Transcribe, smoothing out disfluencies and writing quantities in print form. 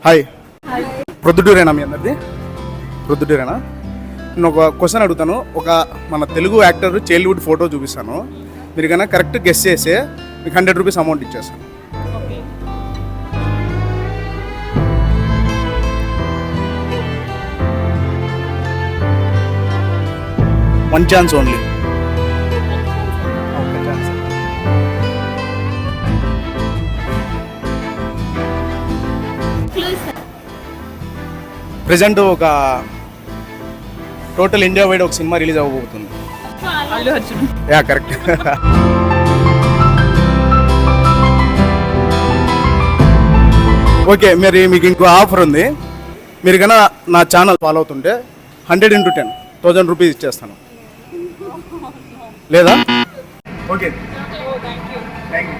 Hi, ప్రొద్దుటూరేనా మీ అందరిది? ప్రొద్దుటూరేనా? నేను ఒక క్వశ్చన్ అడుగుతాను. ఒక మన తెలుగు యాక్టర్ చైల్డ్హుడ్ ఫోటో చూపిస్తాను. మీరు కన్నా కరెక్ట్ గెస్ చేస్తే మీకు 100 రూపీస్ అమౌంట్ ఇచ్చేస్తాను. One chance only. ప్రెజెంట్ ఒక టోటల్ ఇండియా వైడ్ ఒక సినిమా రిలీజ్ అవ్వబోతుంది. Ya, correct. ఓకే, మీకు ఇంకో ఆఫర్ ఉంది. మీరు కన్నా నా ఛానల్ ఫాలో అవుతుంటే 100 × 10 1000 రూపీస్ ఇచ్చేస్తాను. లేదా? Okay, thank you.